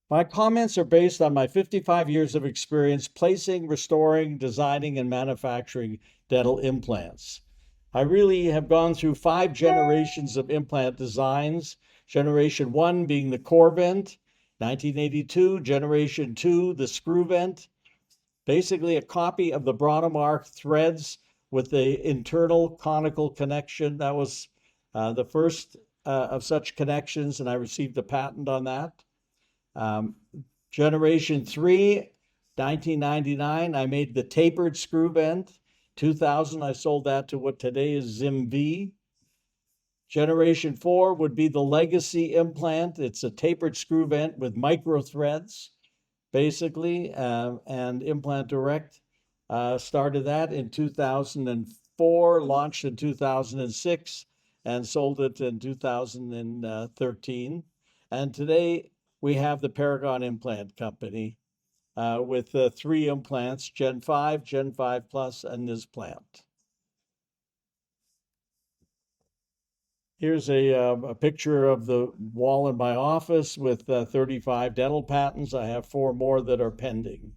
My comments are based on my 55 years of experience placing, restoring, designing, and manufacturing dental implants. I really have gone through 5 generations of implant designs. Generation 1 being the core vent, 1982, Generation 2, the screw vent, basically a copy of the Bronnemark threads with the internal conical connection. That was the first of such connections, and I received a patent on that. Generation 3, 1999, I made the tapered screw vent. 2000, I sold that to what today is ZimV. Generation 4 would be the legacy implant. It's a tapered screw vent with micro threads, basically, and Implant Direct started that in 2004, launched in 2006, and sold it in 2013. And today we have the Paragon Implant Company with 3 implants, Gen 5, Gen 5 Plus, and Nizplant. Here's a picture of the wall in my office with 35 dental patents. I have 4 more that are pending.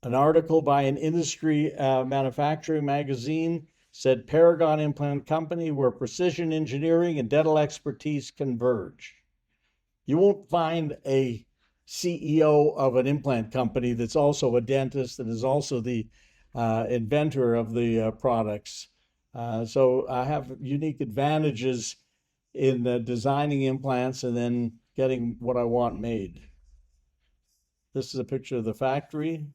An article by an industry manufacturing magazine said Paragon Implant Company, where precision engineering and dental expertise converge. You won't find a CEO of an implant company that's also a dentist and is also the inventor of the products. So I have unique advantages in designing implants and then getting what I want made. This is a picture of the factory.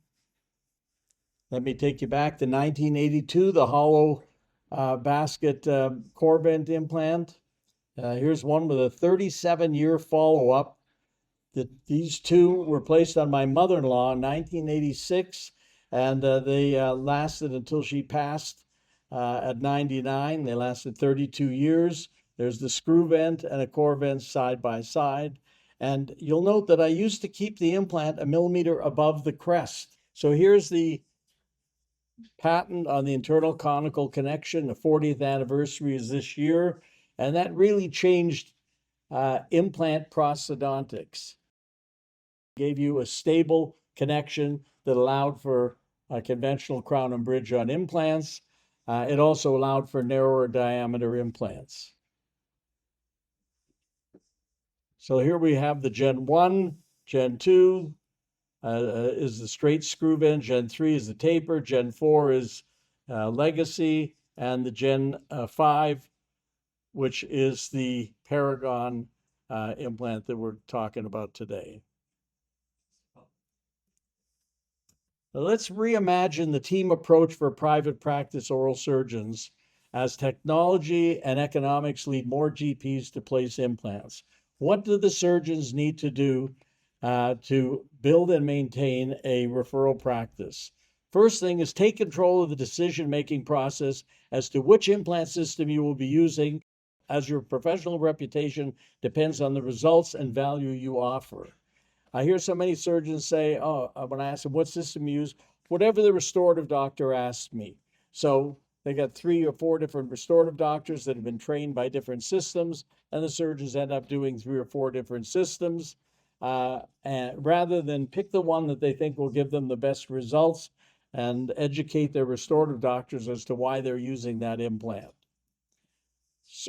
Let me take you back to 1982, the hollow basket core vent implant. Here's one with a 37-year follow-up. These 2 were placed on my mother-in-law in 1986, and they lasted until she passed at 99. They lasted 32 years. There's the screw vent and a core vent side by side. And you'll note that I used to keep the implant a millimeter above the crest. So here's the patent on the internal conical connection. The 40th anniversary is this year, and that really changed implant prosthodontics. Gave you a stable connection that allowed for a conventional crown and bridge on implants. It also allowed for narrower diameter implants. So here we have the Gen 1, Gen 2 is the straight screw vent, Gen 3 is the taper, Gen 4 is legacy, and the Gen 5, which is the Paragon implant that we're talking about today. Let's reimagine the team approach for private practice oral surgeons as technology and economics lead more GPs to place implants. What do the surgeons need to do to build and maintain a referral practice? First thing is take control of the decision-making process as to which implant system you will be using, as your professional reputation depends on the results and value you offer. I hear so many surgeons say, when I ask them what system you use, whatever the restorative doctor asked me. So they got 3 or 4 different restorative doctors that have been trained by different systems, and the surgeons end up doing 3 or 4 different systems. And rather than pick the one that they think will give them the best results and educate their restorative doctors as to why they're using that implant.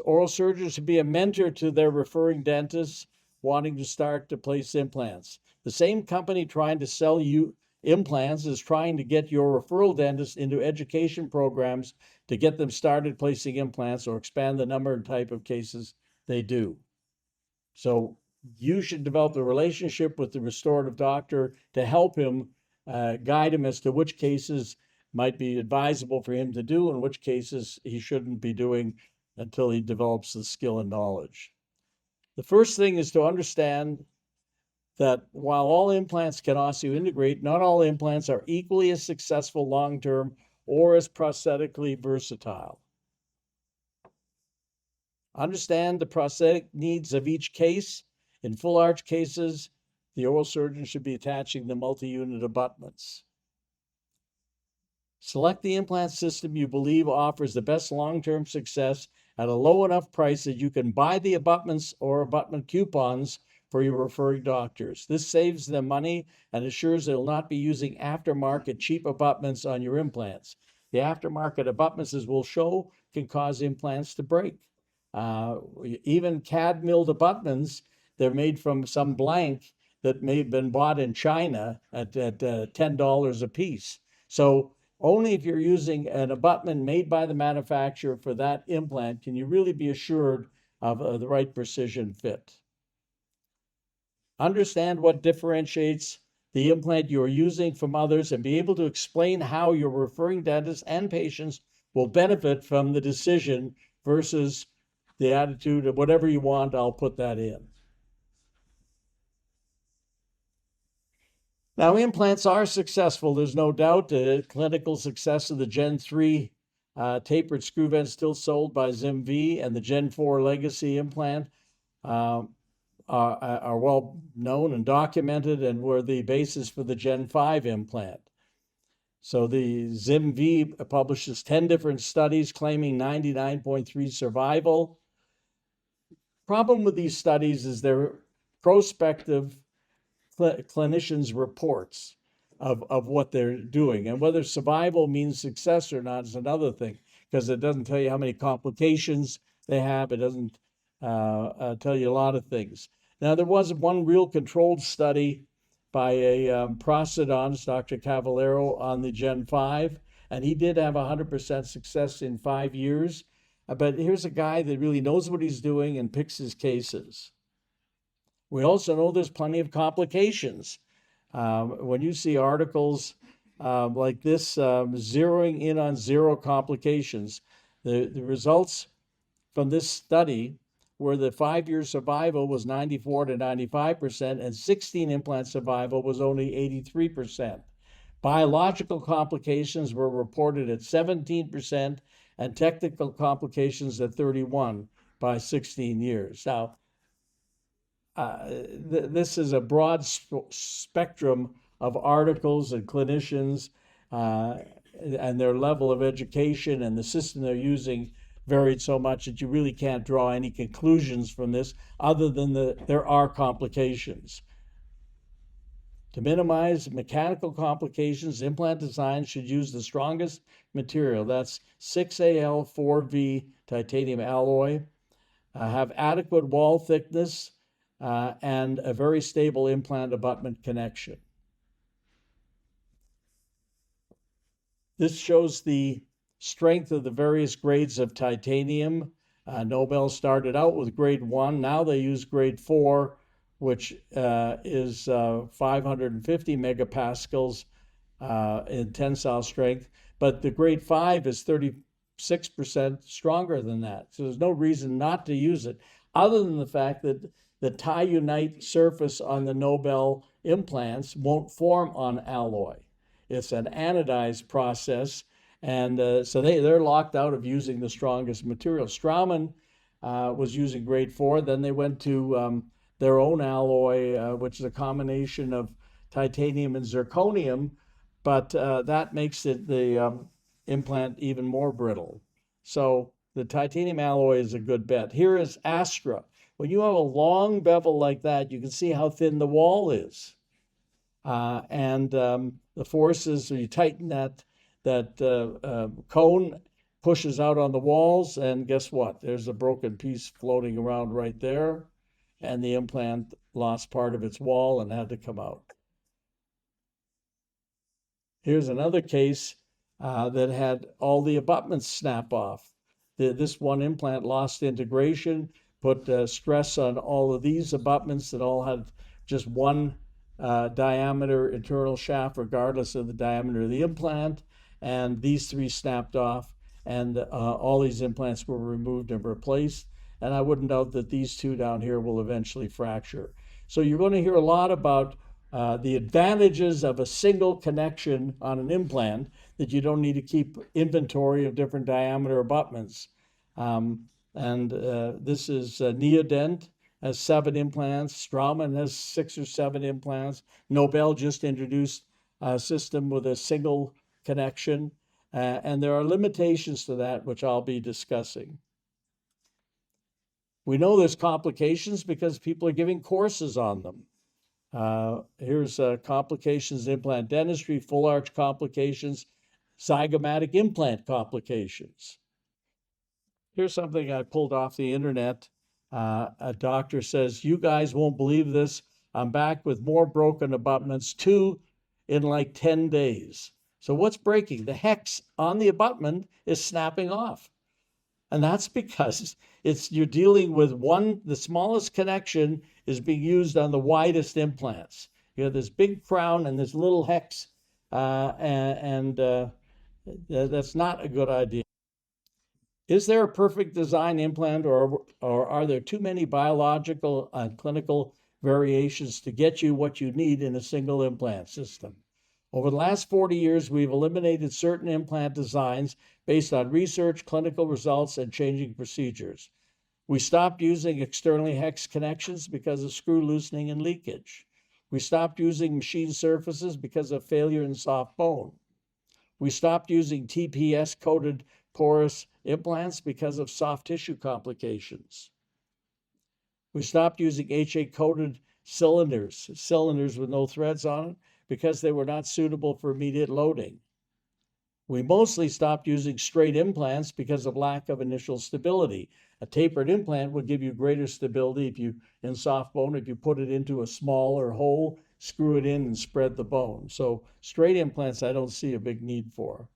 Oral surgeons should be a mentor to their referring dentists wanting to start to place implants. The same company trying to sell you implants is trying to get your referral dentist into education programs to get them started placing implants or expand the number and type of cases they do. So you should develop a relationship with the restorative doctor to help him, guide him as to which cases might be advisable for him to do and which cases he shouldn't be doing until he develops the skill and knowledge. The first thing is to understand that while all implants can osseointegrate, not all implants are equally as successful long-term or as prosthetically versatile. Understand the prosthetic needs of each case. In full arch cases, the oral surgeon should be attaching the multi-unit abutments. Select the implant system you believe offers the best long-term success at a low enough price that you can buy the abutments or abutment coupons for your referring doctors. This saves them money and assures they'll not be using aftermarket cheap abutments on your implants. The aftermarket abutments, as we'll show, can cause implants to break. Even CAD milled abutments, they're made from some blank that may have been bought in China at $10 a piece. So only if you're using an abutment made by the manufacturer for that implant can you really be assured of the right precision fit. Understand what differentiates the implant you're using from others and be able to explain how your referring dentists and patients will benefit from the decision versus the attitude of whatever you want, I'll put that in. Now, implants are successful. There's no doubt. The clinical success of the Gen 3 tapered screw vent still sold by ZimV and the Gen 4 legacy implant are well known and documented and were the basis for the Gen 5 implant. So the ZimV publishes 10 different studies claiming 99.3 survival. Problem with these studies is they're prospective clinicians' reports of what they're doing. And whether survival means success or not is another thing, because it doesn't tell you how many complications they have. It doesn't tell you a lot of things. Now, there was one real controlled study by a prosthodontist, Dr. Cavallero, on the Gen 5, and he did have 100% success in 5 years. But here's a guy that really knows what he's doing and picks his cases. We also know there's plenty of complications. When you see articles like this, zeroing in on zero complications, the results from this study were the 5-year survival was 94 to 95%, and 16 implant survival was only 83%. Biological complications were reported at 17%, and technical complications at 31 by 16 years. Now, this is a broad spectrum of articles and clinicians and their level of education and the system they're using varied so much that you really can't draw any conclusions from this other than there are complications. To minimize mechanical complications, implant design should use the strongest material. That's 6Al4V titanium alloy. Have adequate wall thickness and a very stable implant abutment connection. This shows the strength of the various grades of titanium. Nobel started out with grade 1. Now they use grade 4, which is 550 megapascals in tensile strength. But the grade 5 is 36% stronger than that. So there's no reason not to use it, other than the fact that the tie-unite surface on the Nobel implants won't form on alloy. It's an anodized process, and so they're locked out of using the strongest material. Straumann was using grade 4. Then they went to their own alloy, which is a combination of titanium and zirconium, but that makes the implant even more brittle. So the titanium alloy is a good bet. Here is Astra. When you have a long bevel like that, you can see how thin the wall is. The forces, you tighten that cone, pushes out on the walls, and guess what? There's a broken piece floating around right there, and the implant lost part of its wall and had to come out. Here's another case that had all the abutments snap off. This one implant lost integration, put stress on all of these abutments that all had just one diameter internal shaft, regardless of the diameter of the implant. And these 3 snapped off, and all these implants were removed and replaced. And I wouldn't doubt that these 2 down here will eventually fracture. So you're going to hear a lot about the advantages of a single connection on an implant, that you don't need to keep inventory of different diameter abutments. This is Neodent has 7 implants. Straumann has 6 or 7 implants. Nobel just introduced a system with a single connection. And there are limitations to that, which I'll be discussing. We know there's complications because people are giving courses on them. Here's complications in implant dentistry, full arch complications, zygomatic implant complications. Here's something I pulled off the internet. A doctor says, "You guys won't believe this. I'm back with more broken abutments, 2 in like 10 days." So what's breaking? The hex on the abutment is snapping off. And that's because you're dealing with the smallest connection is being used on the widest implants. You have this big crown and this little hex, and that's not a good idea. Is there a perfect design implant, or are there too many biological and clinical variations to get you what you need in a single implant system? Over the last 40 years, we've eliminated certain implant designs based on research, clinical results, and changing procedures. We stopped using externally hexed connections because of screw loosening and leakage. We stopped using machine surfaces because of failure in soft bone. We stopped using TPS-coated porous implants because of soft tissue complications. We stopped using HA-coated cylinders with no threads on it, because they were not suitable for immediate loading. We mostly stopped using straight implants because of lack of initial stability. A tapered implant would give you greater stability in soft bone, if you put it into a smaller hole, screw it in and spread the bone. So straight implants I don't see a big need for.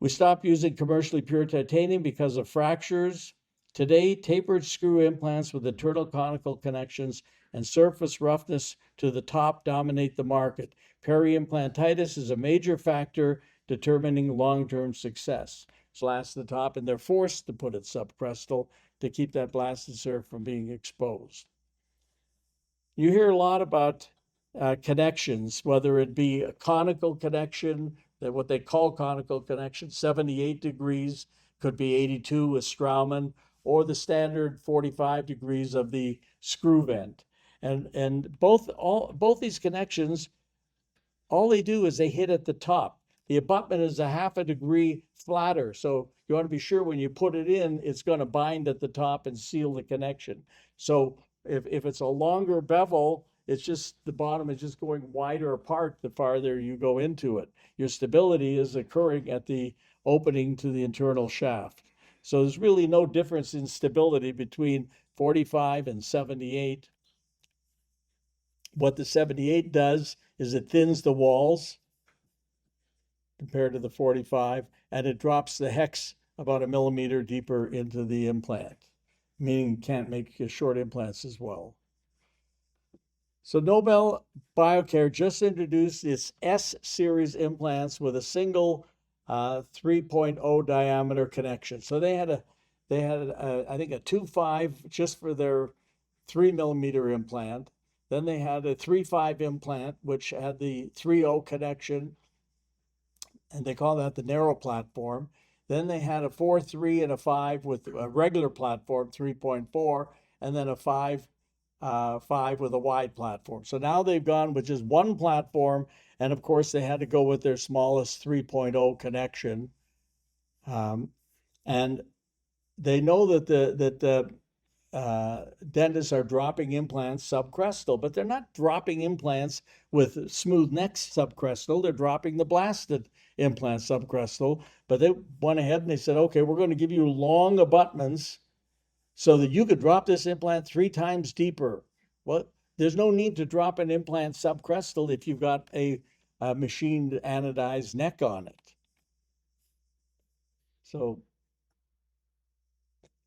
We stopped using commercially pure titanium because of fractures. Today, tapered screw implants with internal conical connections and surface roughness to the top dominate the market. Peri-implantitis is a major factor determining long-term success. Slats the top, and they're forced to put it subcrestal to keep that blasted surface from being exposed. You hear a lot about connections, whether it be a conical connection, that what they call conical connection, 78 degrees, could be 82 with Straumann, or the standard 45 degrees of the screw vent. And both these connections, all they do is they hit at the top. The abutment is a half a degree flatter, so you want to be sure when you put it in, it's going to bind at the top and seal the connection. So if it's a longer bevel, it's just the bottom is just going wider apart the farther you go into it. Your stability is occurring at the opening to the internal shaft. So there's really no difference in stability between 45 and 78. What the 78 does is it thins the walls compared to the 45, and it drops the hex about a millimeter deeper into the implant, meaning you can't make short implants as well. So Nobel Biocare just introduced its S-series implants with a single 3.0 diameter connection. So they had I think a 2.5 just for their 3 millimeter implant. Then they had a 3.5 implant, which had the 3.0 connection, and they call that the narrow platform. Then they had a 4.3 and a 5 with a regular platform, 3.4, and then a 5 with a wide platform. So now they've gone with just one platform, and of course they had to go with their smallest 3.0 connection. And they know that the dentists are dropping implants subcrestal, but they're not dropping implants with smooth necks subcrestal. They're dropping the blasted implants subcrestal. But they went ahead and they said, okay, we're going to give you long abutments so that you could drop this implant 3 times deeper. Well, there's no need to drop an implant subcrestal if you've got a machined anodized neck on it. So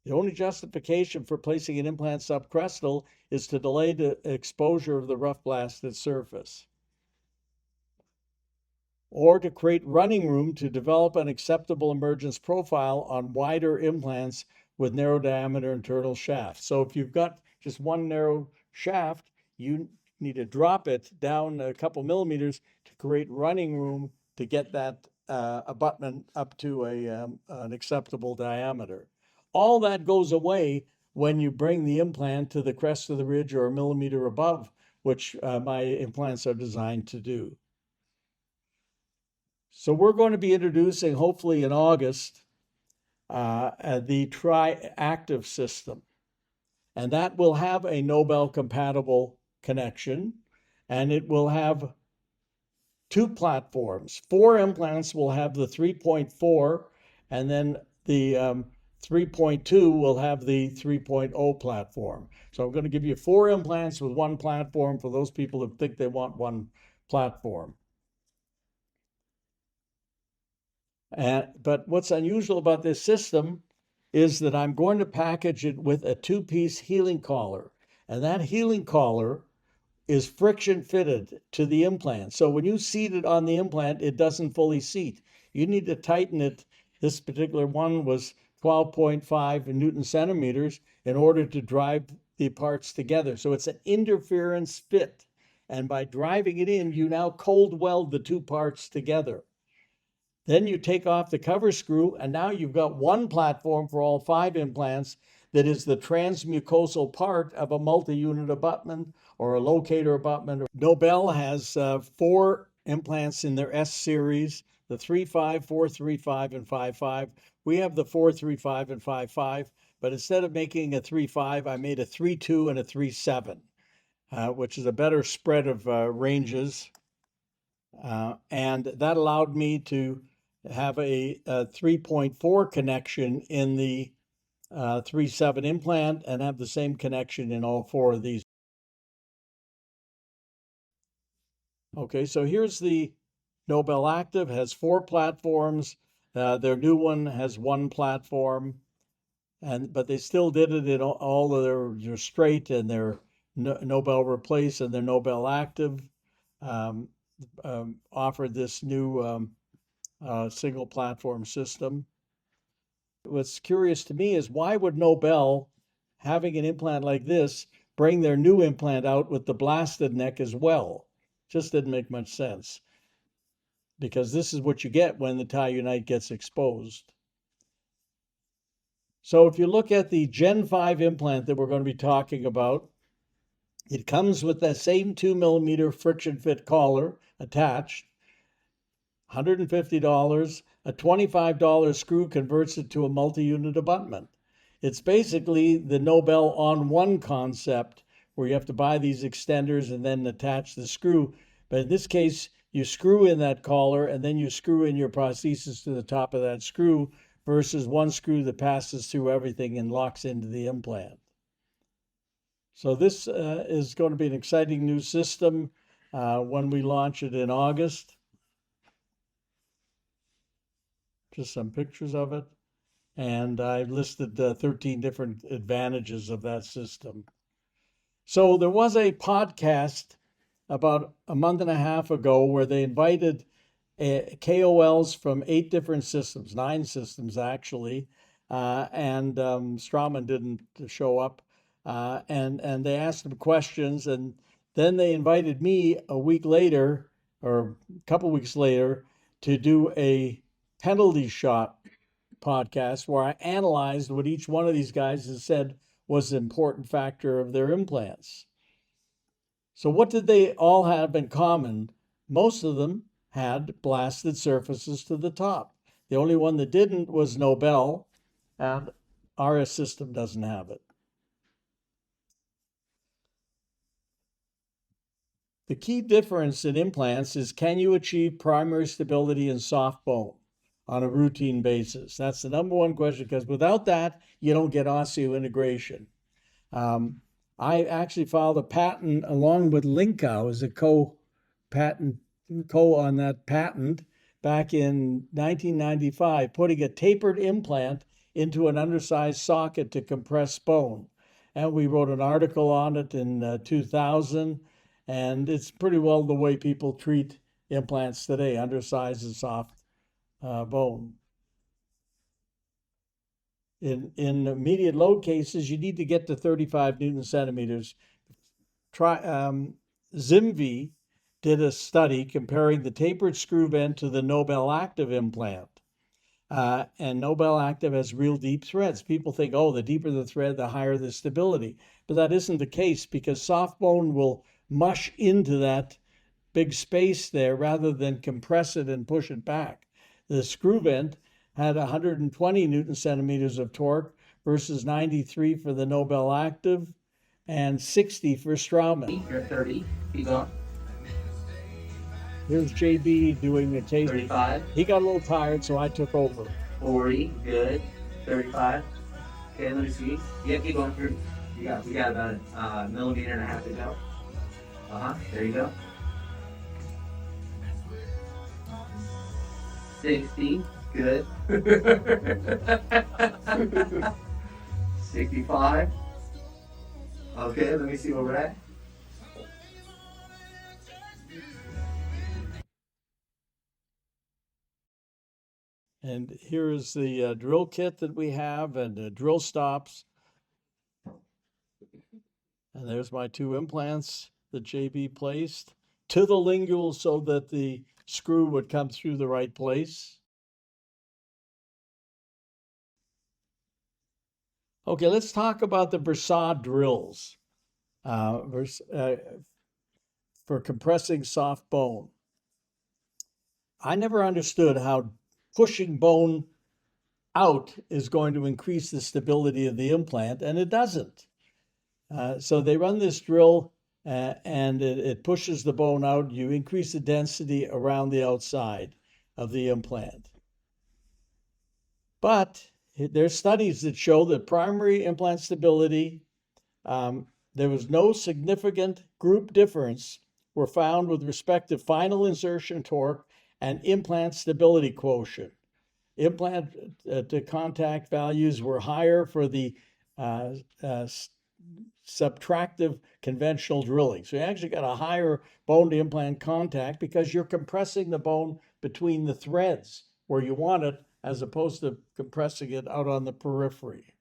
the only justification for placing an implant subcrestal is to delay the exposure of the rough blasted surface, or to create running room to develop an acceptable emergence profile on wider implants with narrow diameter internal shafts. So if you've got just one narrow shaft, you need to drop it down a couple millimeters to create running room to get that abutment up to an acceptable diameter. All that goes away when you bring the implant to the crest of the ridge or a millimeter above, which my implants are designed to do. So we're going to be introducing, hopefully in August, the Tri-Active system. And that will have a Nobel compatible connection, and it will have two platforms. 4 implants will have the 3.4, and then the 3.2 will have the 3.0 platform. So I'm going to give you 4 implants with 1 platform for those people who think they want 1 platform. But what's unusual about this system is that I'm going to package it with a 2-piece healing collar. And that healing collar is friction fitted to the implant. So when you seat it on the implant, it doesn't fully seat. You need to tighten it. This particular one was 12.5 Newton centimeters in order to drive the parts together. So it's an interference fit. And by driving it in, you now cold weld the 2 parts together. Then you take off the cover screw, and now you've got 1 platform for all 5 implants that is the transmucosal part of a multi-unit abutment or a locator abutment. Nobel has 4 implants in their S series, the 3.5, 4.35, and 5.5. We have the 4.35 and 5.5, but instead of making a 3.5, I made a 3.2 and a 3.7, which is a better spread of ranges. And that allowed me to have a 3.4 connection in the 3.7 implant and have the same connection in all 4 of these. Okay, so here's the Nobel Active, has 4 platforms. Their new one has 1 platform, but they still did it in all of their straight and their Nobel Replace and their Nobel Active. Offered this new single platform system. What's curious to me is why would Nobel, having an implant like this, bring their new implant out with the blasted neck as well? Just didn't make much sense, because this is what you get when the Ti-Unite gets exposed. So if you look at the Gen 5 implant that we're going to be talking about, it comes with that same 2mm friction fit collar attached, $150. A $25 screw converts it to a multi-unit abutment. It's basically the Nobel on-one concept, where you have to buy these extenders and then attach the screw. But in this case, you screw in that collar and then you screw in your prosthesis to the top of that screw, versus one screw that passes through everything and locks into the implant. So this is going to be an exciting new system when we launch it in August. Just some pictures of it. And I've listed 13 different advantages of that system. So there was a podcast about a month and a half ago where they invited KOLs from 8 different systems, 9 systems actually, and Strawman didn't show up. And they asked him questions, and then they invited me a week later, or a couple weeks later, to do a penalty shot podcast where I analyzed what each one of these guys has said was an important factor of their implants. So what did they all have in common? Most of them had blasted surfaces to the top. The only one that didn't was Nobel, and our system doesn't have it. The key difference in implants is, can you achieve primary stability in soft bone on a routine basis? That's the number one question, because without that, you don't get osseointegration. I actually filed a patent along with Linkow as a co on that patent back in 1995, putting a tapered implant into an undersized socket to compress bone. And we wrote an article on it in 2000, and it's pretty well the way people treat implants today, undersized and soft bone. In immediate load cases, you need to get to 35 Newton centimeters. Zimvi did a study comparing the tapered screw vent to the Nobel Active implant. And Nobel Active has real deep threads. People think, oh, the deeper the thread, the higher the stability. But that isn't the case, because soft bone will mush into that big space there rather than compress it and push it back. The screw vent had 120 Newton centimeters of torque versus 93 for the Nobel Active and 60 for Straumann. You're 30. Keep going. Here's JB doing a taste. 35. He got a little tired, so I took over. 40. Good. 35. Okay, let me see. Yeah, keep going through. We got about a millimeter and a half to go. There you go. 60. Good. 65. Okay, let me see where we're at. And here is the drill kit that we have and the drill stops. And there's my 2 implants that JB placed to the lingual so that the screw would come through the right place. Okay, let's talk about the Versad drills for compressing soft bone. I never understood how pushing bone out is going to increase the stability of the implant, and it doesn't. So they run this drill and it pushes the bone out. You increase the density around the outside of the implant. But there's studies that show that primary implant stability, there was no significant group difference were found with respect to final insertion torque and implant stability quotient. Implant to contact values were higher for the subtractive conventional drilling. So you actually got a higher bone to implant contact because you're compressing the bone between the threads where you want it, as opposed to compressing it out on the periphery.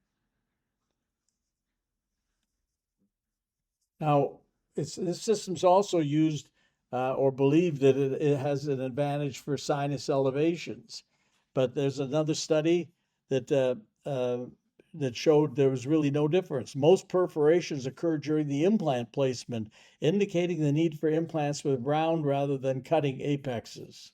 Now, this system's also used or believed that it has an advantage for sinus elevations. But there's another study that that showed there was really no difference. Most perforations occurred during the implant placement, indicating the need for implants with round rather than cutting apexes.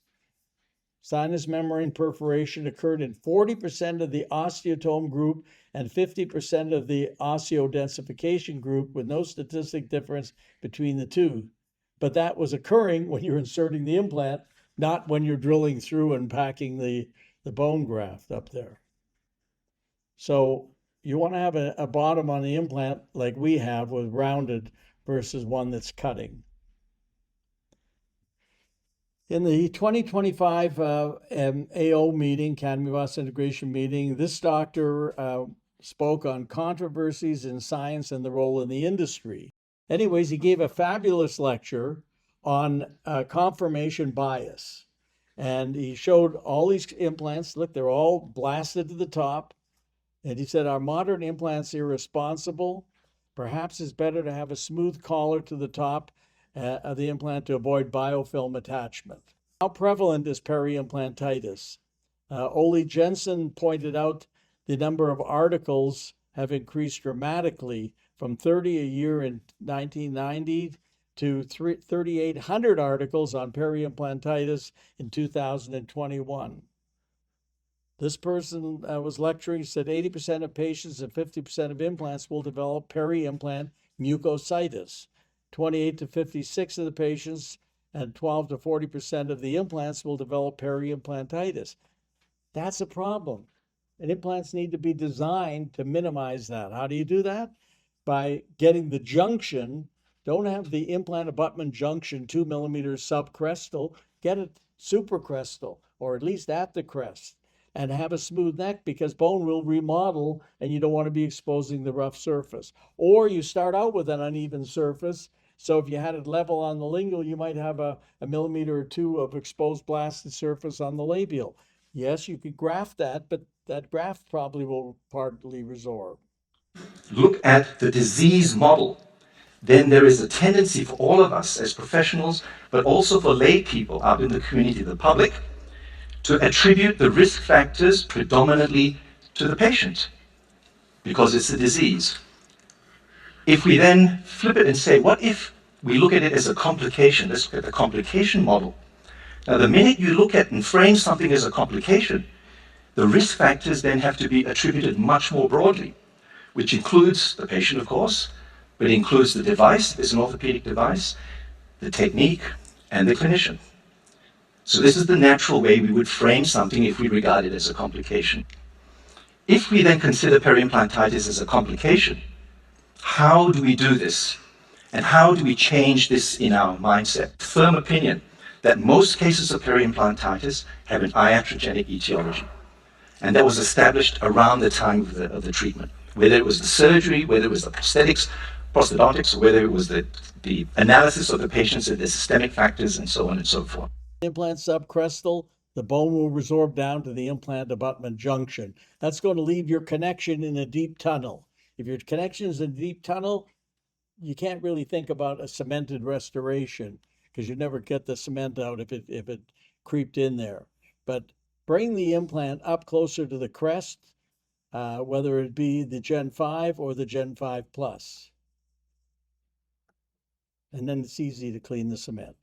Sinus membrane perforation occurred in 40% of the osteotome group and 50% of the osteodensification group, with no statistic difference between the two. But that was occurring when you're inserting the implant, not when you're drilling through and packing the bone graft up there. So you want to have a bottom on the implant like we have with rounded versus one that's cutting. In the 2025 AO meeting, Academy of Osseointegration meeting, this doctor spoke on controversies in science and the role in the industry. Anyways, he gave a fabulous lecture on confirmation bias. And he showed all these implants. Look, they're all blasted to the top. And he said, our modern implants irresponsible. Perhaps it's better to have a smooth collar to the top of the implant to avoid biofilm attachment. How prevalent is peri-implantitis? Ole Jensen pointed out the number of articles have increased dramatically from 30 a year in 1990 to 3,800 articles on peri-implantitis in 2021. This person was lecturing, said 80% of patients and 50% of implants will develop peri-implant mucositis. 28 to 56 of the patients and 12 to 40% of the implants will develop peri-implantitis. That's a problem. And implants need to be designed to minimize that. How do you do that? By getting the junction. Don't have the implant abutment junction 2 millimeters subcrestal. Get it supracrestal, or at least at the crest, and have a smooth neck, because bone will remodel and you don't want to be exposing the rough surface. Or you start out with an uneven surface. So if you had it level on the lingual, you might have a millimeter or 2 of exposed blasted surface on the labial. Yes, you could graft that, but that graft probably will partly resorb. Look at the disease model. Then there is a tendency for all of us as professionals, but also for lay people out in the community, the public, to attribute the risk factors predominantly to the patient, because it's a disease. If we then flip it and say, what if we look at it as a complication? Let's look at the complication model. Now, the minute you look at and frame something as a complication, The risk factors then have to be attributed much more broadly, which includes the patient, of course, but it includes the device, if it's an orthopedic device, the technique, and the clinician. So this is the natural way we would frame something if we regard it as a complication. If we then consider periimplantitis as a complication, how do we do this? And how do we change this in our mindset? Firm opinion that most cases of periimplantitis have an iatrogenic etiology. And that was established around the time of the treatment. Whether it was the surgery, whether it was the prosthodontics, or whether it was the analysis of the patients and the systemic factors and so on and so forth. Implant subcrestal, the bone will resorb down to the implant abutment junction. That's going to leave your connection in a deep tunnel. If your connection is in a deep tunnel, you can't really think about a cemented restoration because you never get the cement out if it creeped in there. But bring the implant up closer to the crest, whether it be the Gen 5 or the Gen 5 Plus. And then it's easy to clean the cement.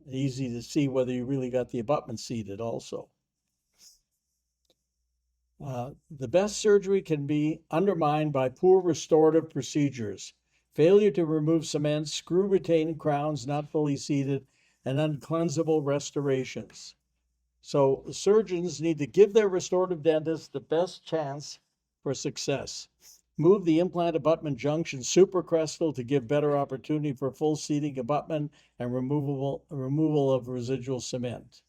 Easy to see whether you really got the abutment seated also. The best surgery can be undermined by poor restorative procedures, failure to remove cement, screw retained crowns not fully seated, and uncleansable restorations. So surgeons need to give their restorative dentists the best chance for success. Move the implant abutment junction supracrestal to give better opportunity for full seating abutment and removal of residual cement.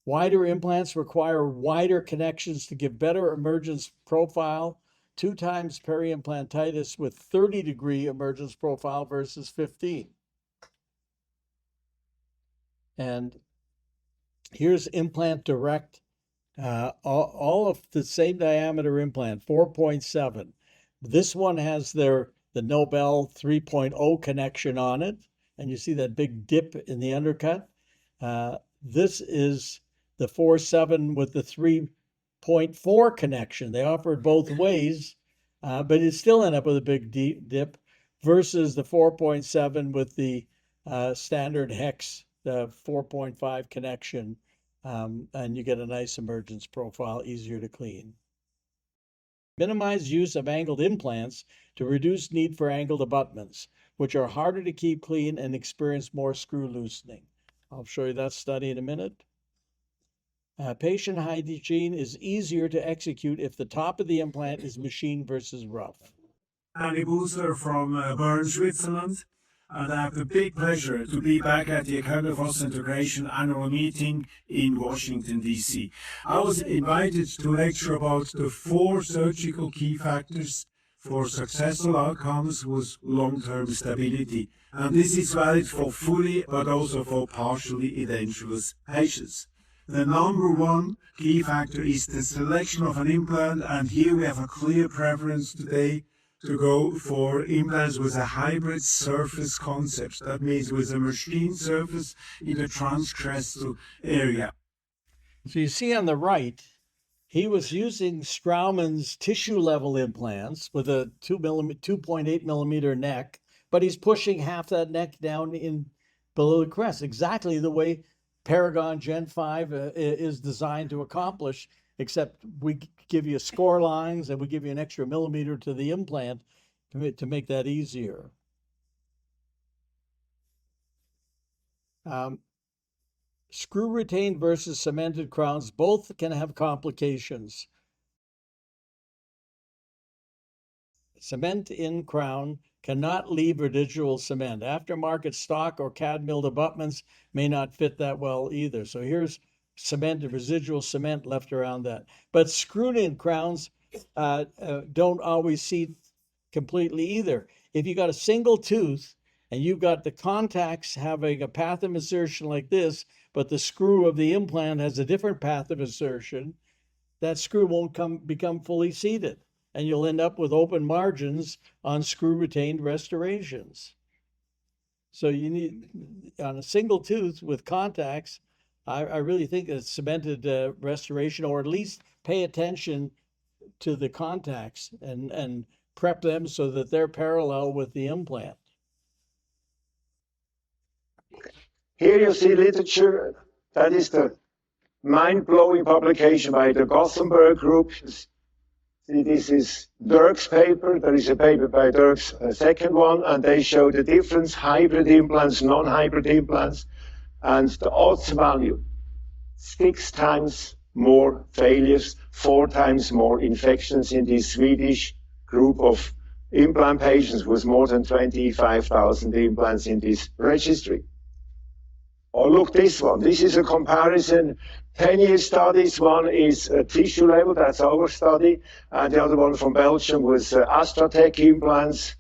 Wider implants require wider connections to give better emergence profile, 2 times periimplantitis with 30-degree emergence profile versus 15. And here's Implant Direct, all of the same diameter implant, 4.7. This one has the Nobel 3.0 connection on it, and you see that big dip in the undercut. This is the 4.7 with the 3.4 connection. They offer it both ways, but it still end up with a big dip versus the 4.7 with the standard hex, the 4.5 connection, and you get a nice emergence profile, easier to clean. Minimize use of angled implants to reduce need for angled abutments, which are harder to keep clean and experience more screw loosening. I'll show you that study in a minute. Patient hygiene is easier to execute if the top of the implant is machine versus rough. Annie Buser from Bern, Switzerland, and I have the big pleasure to be back at the Academy of Osseointegration annual meeting in Washington, D.C. I was invited to lecture about the 4 surgical key factors for successful outcomes with long-term stability. And this is valid for fully but also for partially edentulous patients. The number 1 key factor is the selection of an implant, and here we have a clear preference today to go for implants with a hybrid surface concept. That means with a machine surface in the transcrestal area. So you see on the right, he was using Straumann's tissue level implants with a 2.8 millimeter neck, but he's pushing half that neck down in below the crest, exactly the way Paragon Gen 5 is designed to accomplish, except we give you score lines and we give you an extra millimeter to the implant to make that easier. Screw retained versus cemented crowns, both can have complications. Cement in crown cannot leave residual cement. Aftermarket stock or CAD milled abutments may not fit that well either. So here's cemented residual cement left around that. But screwed in crowns don't always seat completely either. If you got a single tooth and you've got the contacts having a path of insertion like this, but the screw of the implant has a different path of insertion, that screw won't become fully seated, and you'll end up with open margins on screw retained restorations. So you need, on a single tooth with contacts, I really think a cemented restoration, or at least pay attention to the contacts and prep them so that they're parallel with the implant. Here you see literature that is the mind-blowing publication by the Gothenburg group. See, this is Dirk's paper. There is a paper by Dirk's second one, and they show the difference, hybrid implants, non-hybrid implants, and the odds value. 6 times more failures, 4 times more infections in this Swedish group of implant patients with more than 25,000 implants in this registry. Or look this one. This is a comparison. 10-year studies. One is tissue level, that's our study. And the other one from Belgium was AstraTech implants,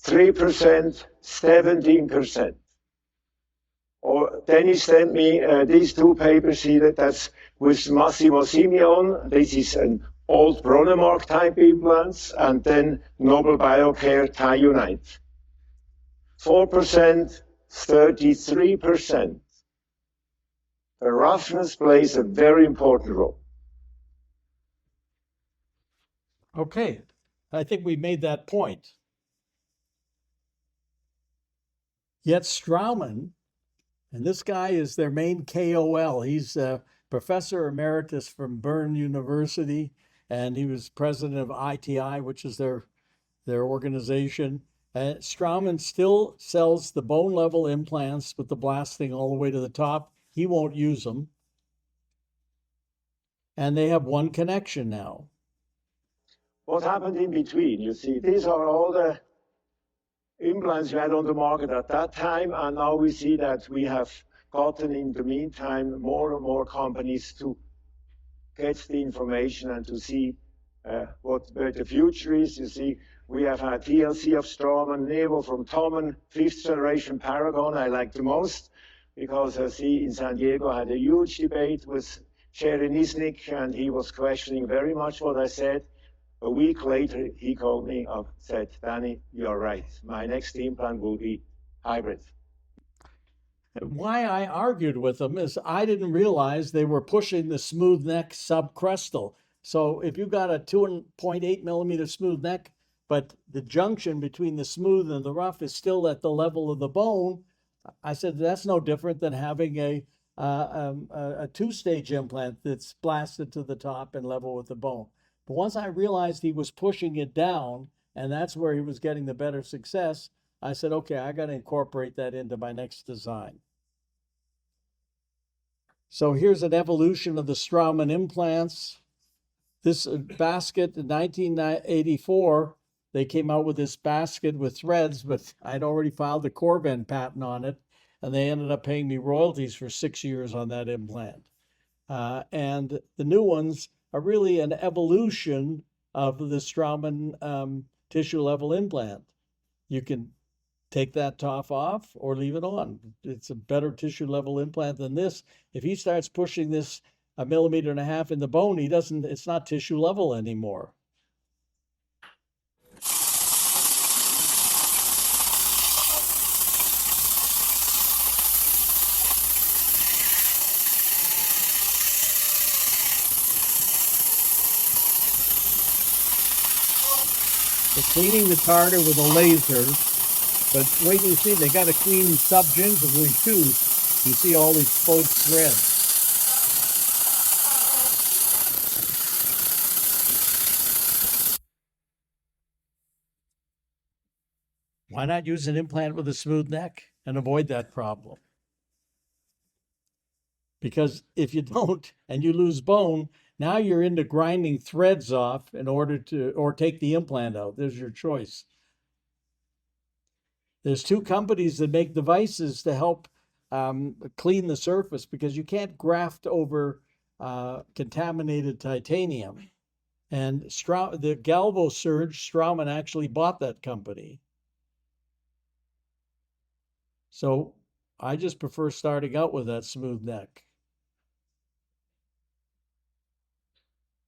3%, 17%. Or Dennis sent me these 2 papers here. That's with Massimo Simeon. This is an old Bronnemark type implants, and then Nobel Biocare Thionite. 4%, 33%. The roughness plays a very important role. Okay, I think we made that point. Yet Straumann, and this guy is their main KOL. He's a professor emeritus from Bern University, and he was president of ITI, which is their organization. Straumann still sells the bone level implants with the blasting all the way to the top. He won't use them. And they have one connection now. What happened in between? You see, these are all the implants we had on the market at that time, and now we see that we have gotten in the meantime more and more companies to get the information and to see what the future is. You see, we have had TLC of Straumann, Nevo from Toman, 5th generation Paragon I like the most, because I see in San Diego I had a huge debate with Sherry Niznick, and he was questioning very much what I said. A week later, he called me and said, Danny, you're right. My next implant will be hybrid. Why I argued with them is I didn't realize they were pushing the smooth neck subcrestal. So if you've got a 2.8 millimeter smooth neck, but the junction between the smooth and the rough is still at the level of the bone, I said that's no different than having a 2-stage implant that's blasted to the top and level with the bone. But once I realized he was pushing it down, and that's where he was getting the better success, I said, okay, I got to incorporate that into my next design. So here's an evolution of the Straumann implants. This basket in 1984, they came out with this basket with threads, but I'd already filed a Corben patent on it, and they ended up paying me royalties for 6 years on that implant. And the new ones are really an evolution of the Straumann tissue level implant. You can take that top off or leave it on. It's a better tissue level implant than this. If he starts pushing this 1.5 millimeters in the bone, it's not tissue level anymore. They're cleaning the tartar with a laser, but wait till you see, they got to clean subgingivally too. You see all these exposed threads. Why not use an implant with a smooth neck and avoid that problem? Because if you don't and you lose bone, now you're into grinding threads off in order to, or take the implant out. There's your choice. There's 2 companies that make devices to help clean the surface, because you can't graft over contaminated titanium. And the Galvo Surge, Straumann actually bought that company. So I just prefer starting out with that smooth neck.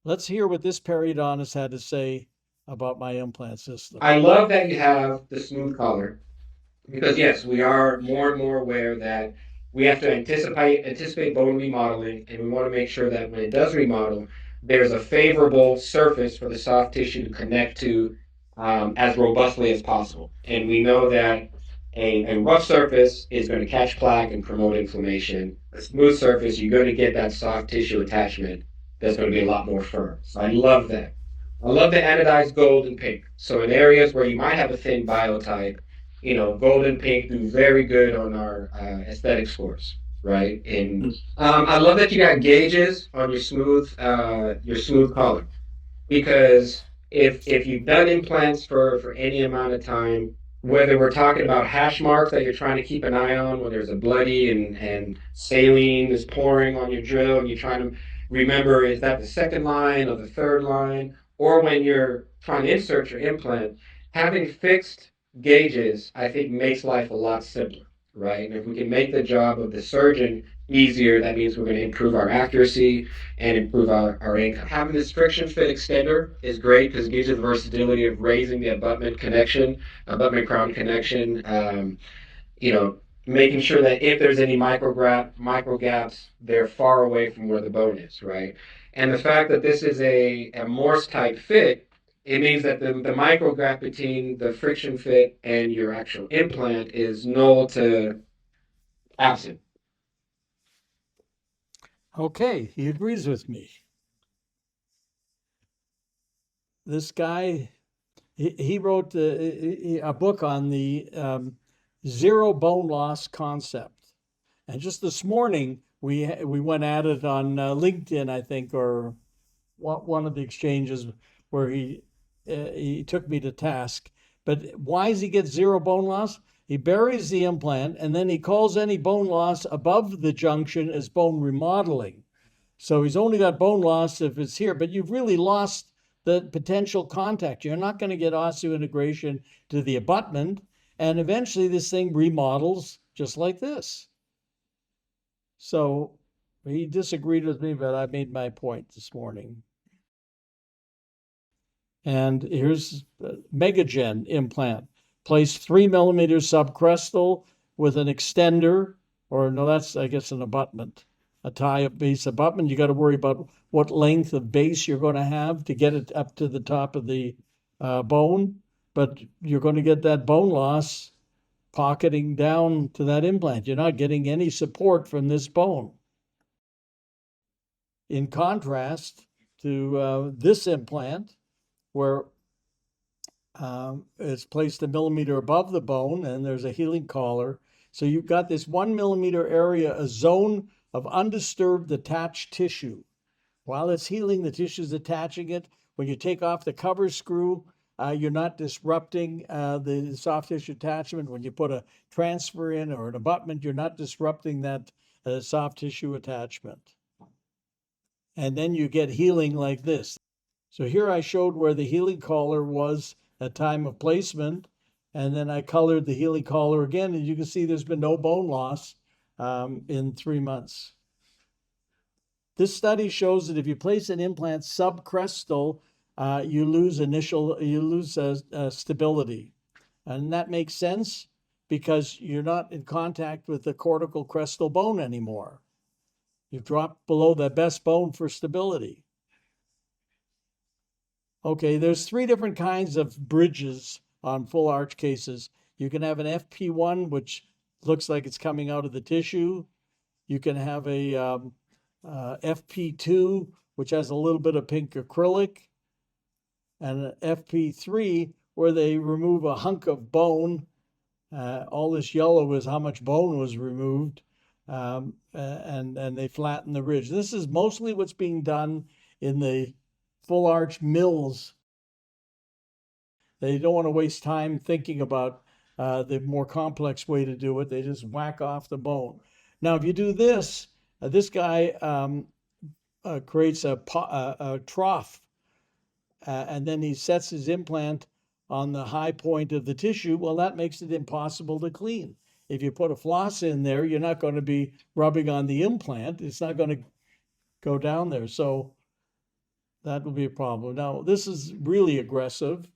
Let's hear what this periodontist had to say about my implant system. I love that you have the smooth color, because yes, we are more and more aware that we have to anticipate bone remodeling, and we want to make sure that when it does remodel, there's a favorable surface for the soft tissue to connect to as robustly as possible. And we know that A rough surface is going to catch plaque and promote inflammation. A smooth surface, you're going to get that soft tissue attachment that's going to be a lot more firm. So I love that. I love the anodized gold and pink. So in areas where you might have a thin biotype, gold and pink do very good on our aesthetic scores, right? And I love that you got gauges on your smooth color, because if you've done implants for any amount of time, whether we're talking about hash marks that you're trying to keep an eye on when there's a bloody and saline is pouring on your drill and you're trying to remember, is that the second line or the third line, or when you're trying to insert your implant, having fixed gauges I think makes life a lot simpler, right? And if we can make the job of the surgeon easier, that means we're going to improve our accuracy and improve our income. Having this friction fit extender is great because it gives you the versatility of raising the abutment crown connection. You know, Making sure that if there's any micro gaps, they're far away from where the bone is, right? And the fact that this is a Morse type fit, it means that the micro gap between the friction fit and your actual implant is null to absent. Okay, he agrees with me. This guy, he wrote a book on the zero bone loss concept. And just this morning, we went at it on LinkedIn, I think, or one of the exchanges where he took me to task. But why does he get zero bone loss? He buries the implant and then he calls any bone loss above the junction as bone remodeling. So he's only got bone loss if it's here, but you've really lost the potential contact. You're not going to get osseointegration to the abutment, and eventually this thing remodels just like this. So he disagreed with me, but I made my point this morning. And here's Megagen implant. Place 3 millimeters subcrestal with an extender, or no, that's, I guess, an abutment, a tie up base abutment. You got to worry about what length of base you're going to have to get it up to the top of the bone, but you're going to get that bone loss pocketing down to that implant. You're not getting any support from this bone. In contrast to this implant, where it's placed a millimeter above the bone and there's a healing collar. So you've got this 1 millimeter area, a zone of undisturbed attached tissue. While it's healing, the tissue's attaching it. When you take off the cover screw, you're not disrupting the soft tissue attachment. When you put a transfer in or an abutment, you're not disrupting that soft tissue attachment. And then you get healing like this. So here I showed where the healing collar was at time of placement, and then I colored the healing collar again, and you can see there's been no bone loss in 3 months. This study shows that if you place an implant subcrestal, you lose stability, and that makes sense because you're not in contact with the cortical crestal bone anymore. You've dropped below the best bone for stability. Okay, there's 3 different kinds of bridges on full arch cases. You can have an FP1, which looks like it's coming out of the tissue. You can have a FP2, which has a little bit of pink acrylic, and an FP3, where they remove a hunk of bone. All this yellow is how much bone was removed, and they flatten the ridge. This is mostly what's being done in the full arch mills. They don't want to waste time thinking about the more complex way to do it. They just whack off the bone. Now, if you do this, this guy creates a trough, and then he sets his implant on the high point of the tissue. Well, that makes it impossible to clean. If you put a floss in there, you're not going to be rubbing on the implant. It's not going to go down there. So that will be a problem. Now, this is really aggressive.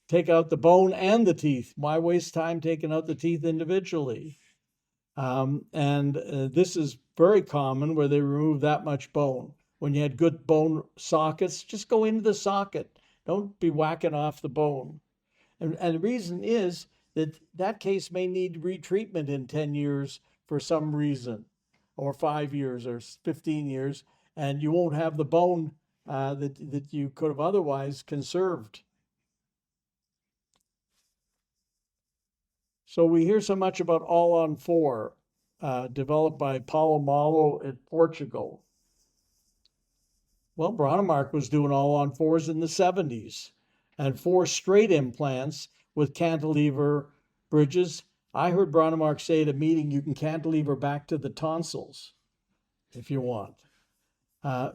Take out the bone and the teeth. Why waste time taking out the teeth individually? This is very common where they remove that much bone. When you had good bone sockets, just go into the socket. Don't be whacking off the bone. And the reason is that case may need retreatment in 10 years for some reason, or 5 years or 15 years, and you won't have the bone that you could have otherwise conserved. So we hear so much about all on four, developed by Paulo Malo in Portugal. Well, Bronnemark was doing all on fours in the 70s, and 4 straight implants with cantilever bridges. I heard Bronnemark say at a meeting, you can cantilever back to the tonsils if you want.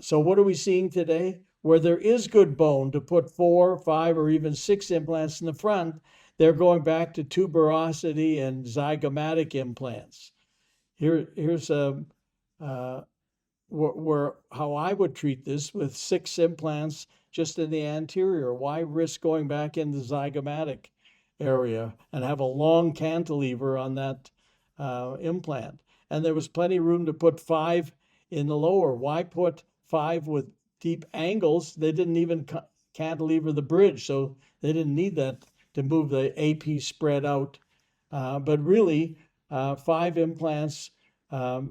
So what are we seeing today? Where there is good bone to put 4, 5, or even 6 implants in the front, they're going back to tuberosity and zygomatic implants. Here's how I would treat this with 6 implants just in the anterior. Why risk going back in the zygomatic area and have a long cantilever on that implant? And there was plenty of room to put 5 in the lower. Why put 5 with deep angles? They didn't even cantilever the bridge, so they didn't need that to move the AP spread out. But really, 5 implants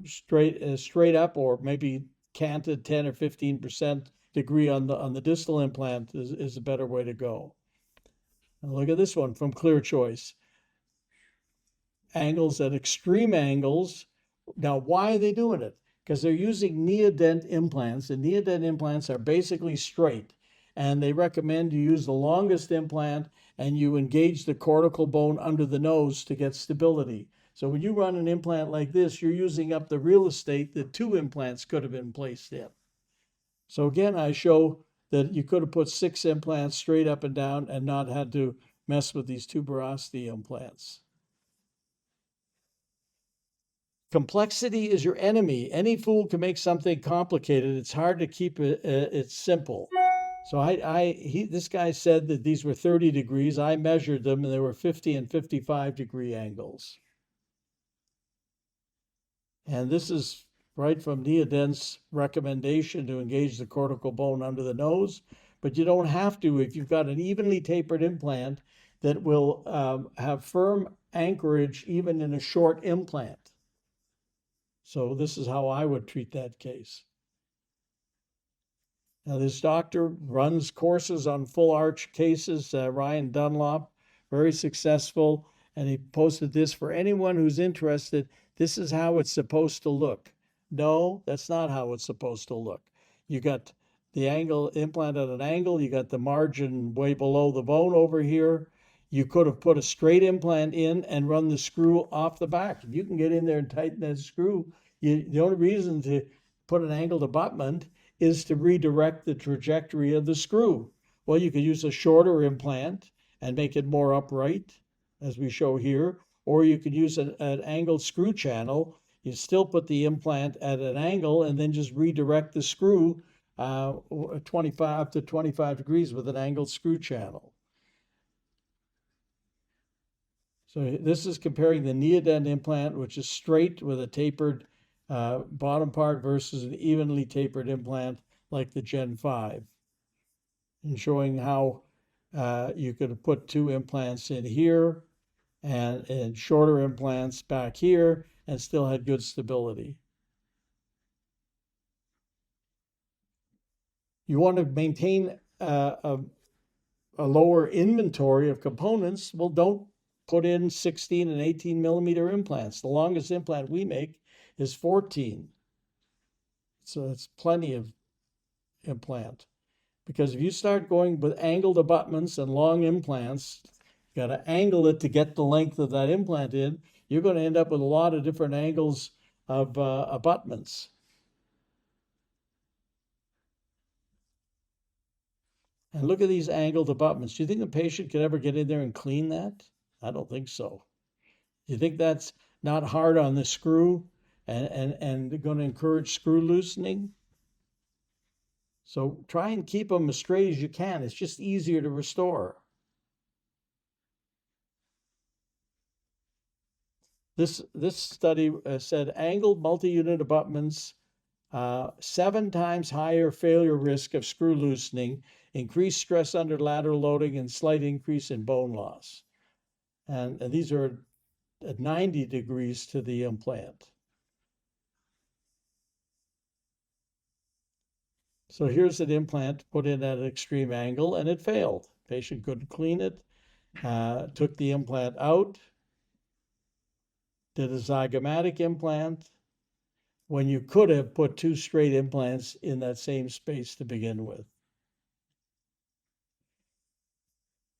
straight up, or maybe canted 10 or 15% degree on the distal implant is a better way to go. And look at this one from Clear Choice. Angles at extreme angles. Now, why are they doing it? Because they're using neodent implants, and neodent implants are basically straight. And they recommend you use the longest implant and you engage the cortical bone under the nose to get stability. So when you run an implant like this, you're using up the real estate that 2 implants could have been placed in. So again, I show that you could have put 6 implants straight up and down and not had to mess with these tuberosity implants. Complexity is your enemy. Any fool can make something complicated. It's hard to keep it simple. So this guy said that these were 30 degrees. I measured them and they were 50 and 55 degree angles. And this is right from Neodent's recommendation to engage the cortical bone under the nose, but you don't have to if you've got an evenly tapered implant that will have firm anchorage even in a short implant. So this is how I would treat that case. Now, this doctor runs courses on full arch cases, Ryan Dunlop, very successful, and he posted this for anyone who's interested. This is how it's supposed to look. No, that's not how it's supposed to look. You got the angle implant at an angle, you got the margin way below the bone over here. You could have put a straight implant in and run the screw off the back. If you can get in there and tighten that screw, the only reason to put an angled abutment is to redirect the trajectory of the screw. Well, you could use a shorter implant and make it more upright, as we show here, or you could use an angled screw channel. You still put the implant at an angle and then just redirect the screw 25 to 25 degrees with an angled screw channel. So this is comparing the Neodent implant, which is straight with a tapered bottom part versus an evenly tapered implant like the Gen 5, and showing how you could put 2 implants in here and shorter implants back here and still had good stability. You want to maintain a lower inventory of components. Well, don't put in 16 and 18 millimeter implants. The longest implant we make is 14. So it's plenty of implant. Because if you start going with angled abutments and long implants, you got to angle it to get the length of that implant in, you're going to end up with a lot of different angles of abutments. And look at these angled abutments. Do you think the patient could ever get in there and clean that? I don't think so. You think that's not hard on the screw and going to encourage screw loosening? So try and keep them as straight as you can. It's just easier to restore. This study said angled multi-unit abutments, 7 times higher failure risk of screw loosening, increased stress under lateral loading, and slight increase in bone loss. And these are at 90 degrees to the implant. So here's an implant put in at an extreme angle and it failed. Patient couldn't clean it, took the implant out, did a zygomatic implant when you could have put two straight implants in that same space to begin with.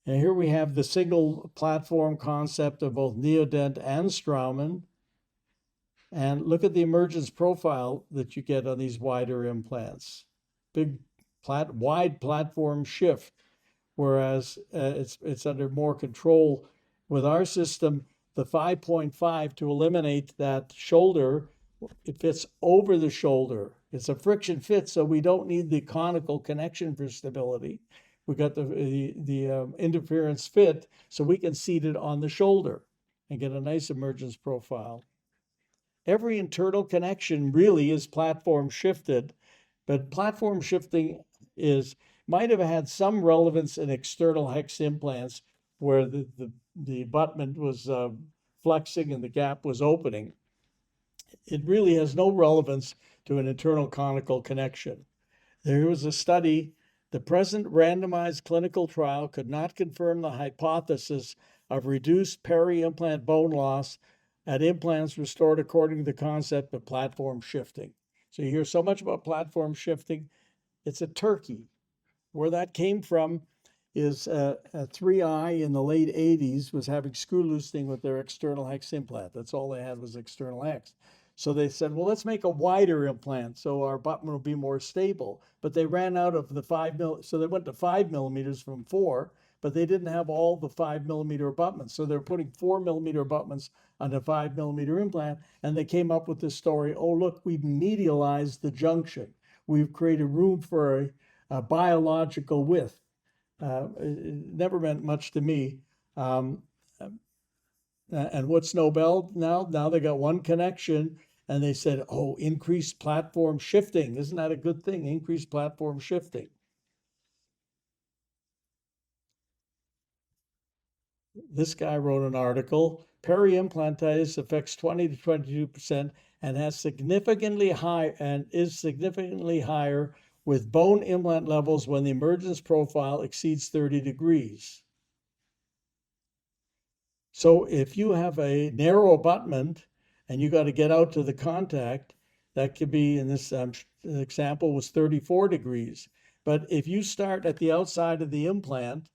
And here we have the single platform concept of both Neodent and Straumann. And look at the emergence profile that you get on these wider implants. Big, wide platform shift, whereas it's under more control. With our system, the 5.5 to eliminate that shoulder, it fits over the shoulder. It's a friction fit, so we don't need the conical connection for stability. We got the interference fit, so we can seat it on the shoulder and get a nice emergence profile. Every internal connection really is platform shifted, but platform shifting might have had some relevance in external hex implants where the abutment was flexing and the gap was opening. It really has no relevance to an internal conical connection. There was a study. The present randomized clinical trial could not confirm the hypothesis of reduced peri-implant bone loss at implants restored according to the concept of platform shifting. So you hear so much about platform shifting. It's a turkey. Where that came from is 3i in the late 80s was having screw loosening with their external hex implant. That's all they had was external hex. So they said, well, let's make a wider implant so our abutment will be more stable. But they ran out of the 5 so they went to 5 millimeters from 4, but they didn't have all the 5 millimeter abutments. So they're putting 4 millimeter abutments on a 5 millimeter implant, and they came up with this story. Oh, look, we've medialized the junction. We've created room for a biological width. It never meant much to me. And what's Nobel now? Now they got one connection and they said, oh, increased platform shifting. Isn't that a good thing? Increased platform shifting. This guy wrote an article, peri-implantitis affects 20 to 22% and has significantly high and is significantly higher with bone implant levels when the emergence profile exceeds 30 degrees. So if you have a narrow abutment and you got to get out to the contact, that could be, in this example, was 34 degrees. But if you start at the outside of the implant,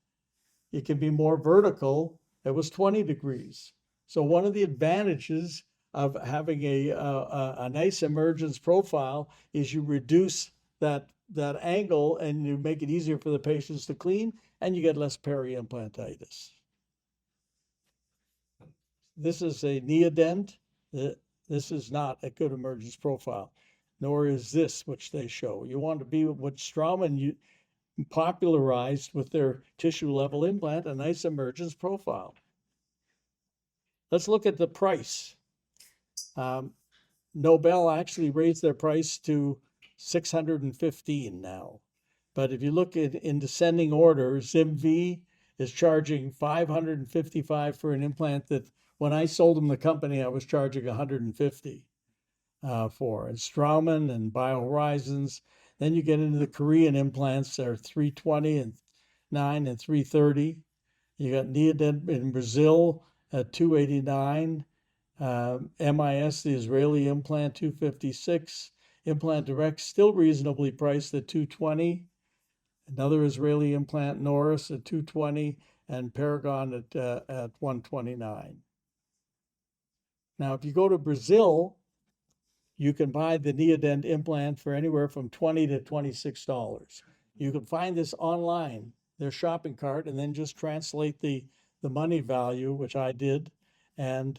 it can be more vertical. It was 20 degrees. So one of the advantages of having a nice emergence profile is you reduce that angle and you make it easier for the patients to clean and you get less peri-implantitis. This is a Neodent. This is not a good emergence profile, nor is this, which they show. You want to be what Straumann popularized with their tissue level implant, a nice emergence profile. Let's look at the price. Nobel actually raised their price to $615 now. But if you look in descending order, ZimV is charging $555 for an implant that when I sold them the company, I was charging $150 for. And Straumann and BioHorizons. Then you get into the Korean implants that are $320 and $9 and $330. You got Neodent in Brazil at $289. MIS, the Israeli implant, $256. Implant Direct still reasonably priced at $220. Another Israeli implant, Norris, at $220, and Paragon at $129. Now, if you go to Brazil, you can buy the Neodent implant for anywhere from $20 to $26. You can find this online, their shopping cart, and then just translate the money value, which I did, and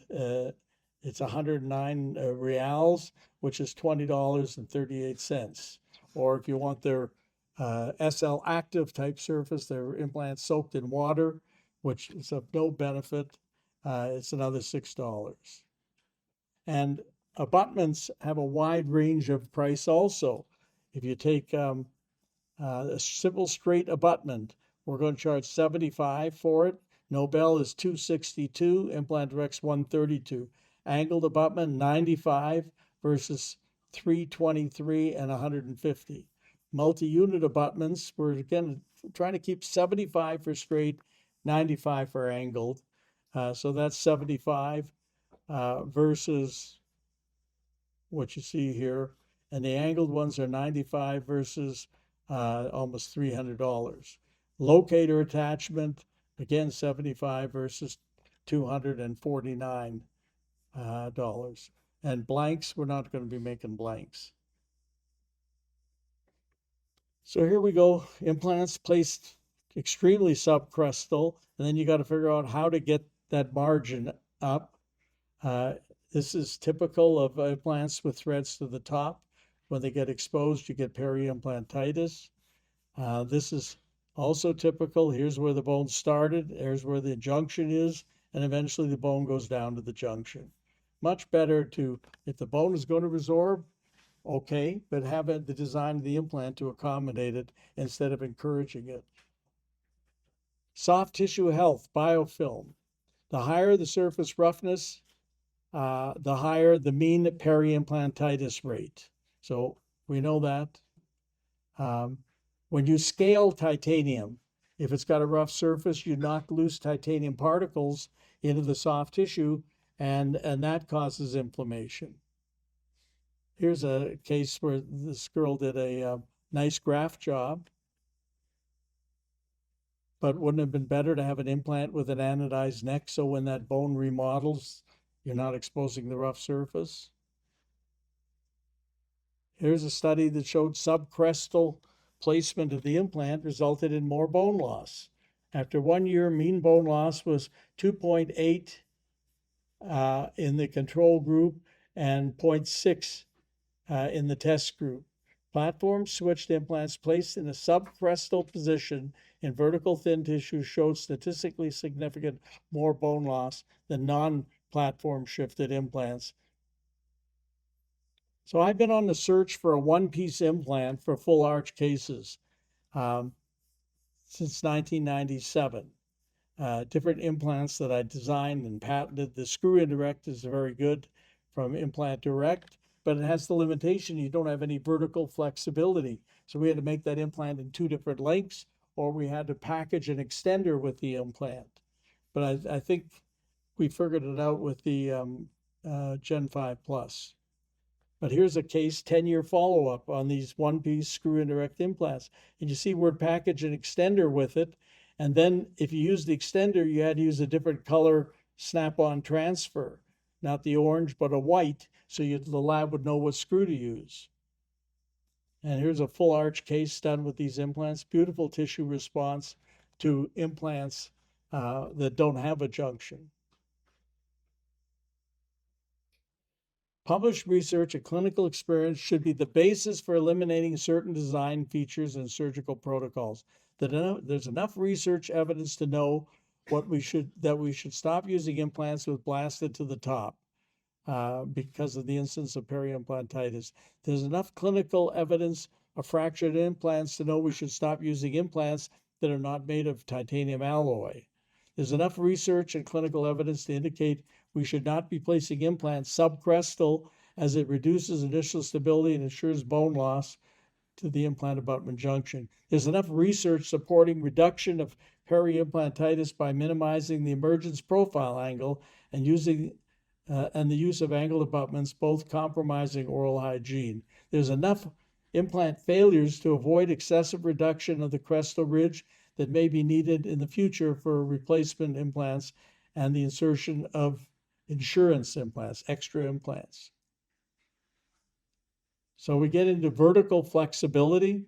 it's 109 reals, which is $20.38. Or if you want their SL active type surface, their implant soaked in water, which is of no benefit, it's another $6. And abutments have a wide range of price also. If you take a simple straight abutment, we're going to charge $75 for it. Nobel is 262, Implant Direct's 132. Angled abutment 95 versus 323 and 150. Multi-unit abutments, we're again trying to keep 75 for straight, 95 for angled. So that's 75 versus what you see here. And the angled ones are 95 versus almost $300. Locator attachment, again, 75 versus $249. And blanks, we're not going to be making blanks. So here we go, implants placed extremely subcrestal, and then you got to figure out how to get that margin up. This is typical of implants with threads to the top. When they get exposed, you get peri-implantitis. This is also typical. Here's where the bone started, here's where the junction is, and eventually the bone goes down to the junction. Much better to, if the bone is going to resorb, okay, but have the design of the implant to accommodate it instead of encouraging it. Soft tissue health, biofilm. The higher the surface roughness, the higher the mean peri-implantitis rate. So we know that. When you scale titanium, if it's got a rough surface, you knock loose titanium particles into the soft tissue, and that causes inflammation. Here's a case where this girl did a nice graft job, but wouldn't it have been better to have an implant with an anodized neck so when that bone remodels, you're not exposing the rough surface? Here's a study that showed subcrestal placement of the implant resulted in more bone loss. After 1 year, mean bone loss was 2.8 in the control group and 0.6 in the test group. Platform switched implants placed in a subcrestal position in vertical thin tissue showed statistically significant more bone loss than non-platform shifted implants. So I've been on the search for a one-piece implant for full arch cases since 1997. Different implants that I designed and patented. The screw indirect is very good from Implant Direct, but it has the limitation you don't have any vertical flexibility. So we had to make that implant in two different lengths, or we had to package an extender with the implant. But I think we figured it out with the Gen 5 Plus. But here's a case, 10-year follow-up on these one-piece screw indirect implants. And you see we're packaged an extender with it. And then if you use the extender, you had to use a different color snap-on transfer, not the orange, but a white, so the lab would know what screw to use. And here's a full arch case done with these implants. Beautiful tissue response to implants that don't have a junction. Published research and clinical experience should be the basis for eliminating certain design features and surgical protocols. There's enough research evidence to know that we should stop using implants with blasted to the top because of the incidence of peri-implantitis. There's enough clinical evidence of fractured implants to know we should stop using implants that are not made of titanium alloy. There's enough research and clinical evidence to indicate we should not be placing implants subcrestal as it reduces initial stability and ensures bone loss to the implant abutment junction. There's enough research supporting reduction of peri-implantitis by minimizing the emergence profile angle and the use of angled abutments, both compromising oral hygiene. There's enough implant failures to avoid excessive reduction of the crestal ridge that may be needed in the future for replacement implants and the insertion of insurance implants, extra implants. So we get into vertical flexibility.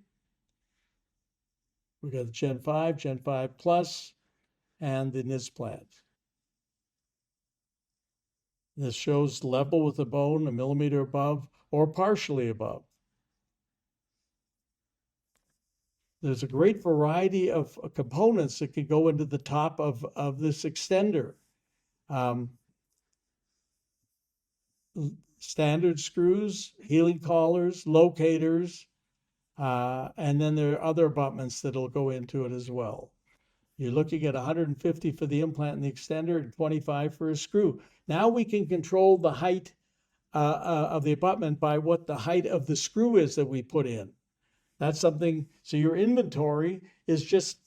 We got the Gen 5, Gen 5 Plus, and the Nizplant. This shows level with the bone, a millimeter above or partially above. There's a great variety of components that could go into the top of this extender. Standard screws, healing collars, locators, and then there are other abutments that'll go into it as well. You're looking at 150 for the implant and the extender and 25 for a screw. Now we can control the height of the abutment by what the height of the screw is that we put in. That's something, so your inventory is just,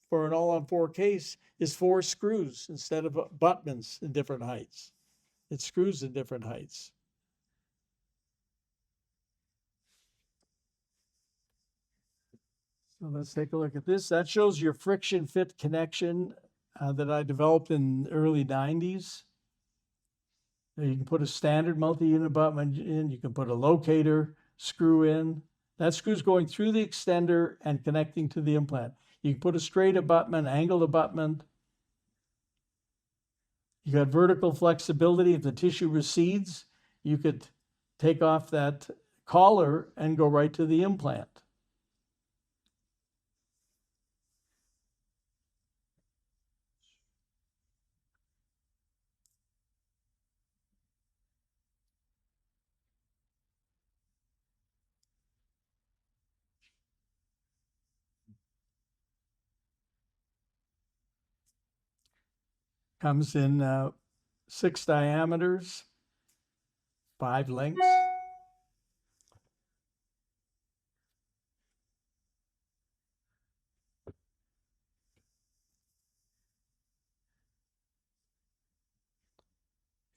for an all-on-4 case, is 4 screws instead of abutments in different heights. It's screws in different heights. So let's take a look at this. That shows your friction fit connection that I developed in the early 90s. You can put a standard multi-unit abutment in. You can put a locator screw in. That screw's going through the extender and connecting to the implant. You can put a straight abutment, angled abutment. You got vertical flexibility. If the tissue recedes, you could take off that collar and go right to the implant. Comes in 6 diameters, 5 lengths.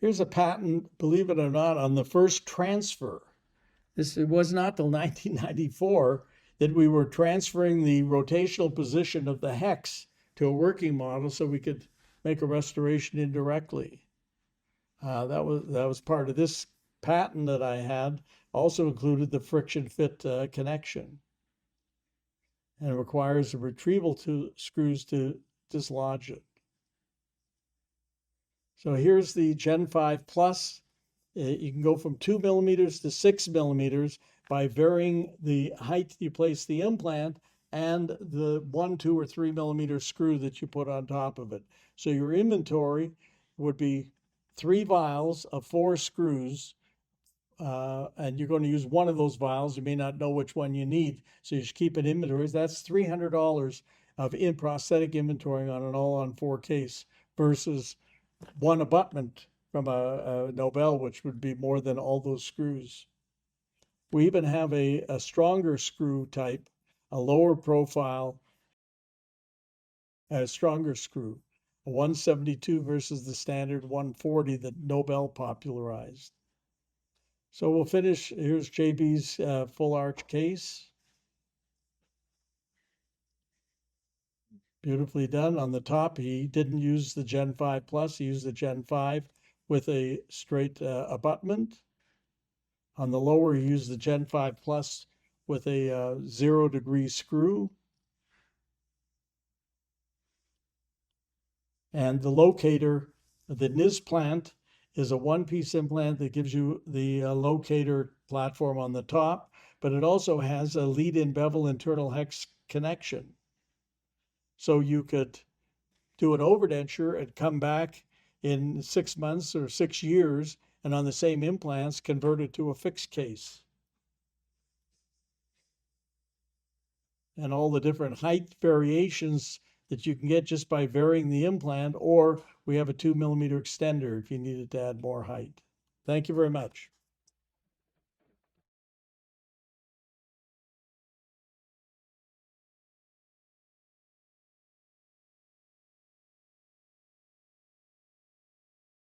Here's a patent, believe it or not, on the first transfer. It was not till 1994 that we were transferring the rotational position of the hex to a working model so we could make a restoration indirectly. That was part of this patent that I had. Also included the friction fit connection, and it requires a retrieval screws to dislodge it. So here's the Gen 5 Plus. You can go from 2 millimeters to 6 millimeters by varying the height you place the implant and the 1, 2, or 3 millimeter screw that you put on top of it. So your inventory would be 3 vials of 4 screws, and you're going to use one of those vials. You may not know which one you need, so you should keep an inventory. That's $300 of prosthetic inventory on an all-on-4 case versus one abutment from a Nobel, which would be more than all those screws. We even have a stronger screw type, a lower profile, a stronger screw, a 172 versus the standard 140 that Nobel popularized. So we'll finish. Here's JB's full arch case. Beautifully done. On the top, he didn't use the Gen 5 Plus, he used the Gen 5 with a straight abutment. On the lower, he used the Gen 5 Plus with a 0-degree screw. And the locator, the Nizplant, is a one-piece implant that gives you the locator platform on the top, but it also has a lead-in bevel internal hex connection. So you could do an overdenture and come back in 6 months or 6 years and on the same implants convert it to a fixed case. And all the different height variations that you can get just by varying the implant, or we have a 2 millimeter extender if you needed to add more height. Thank you very much.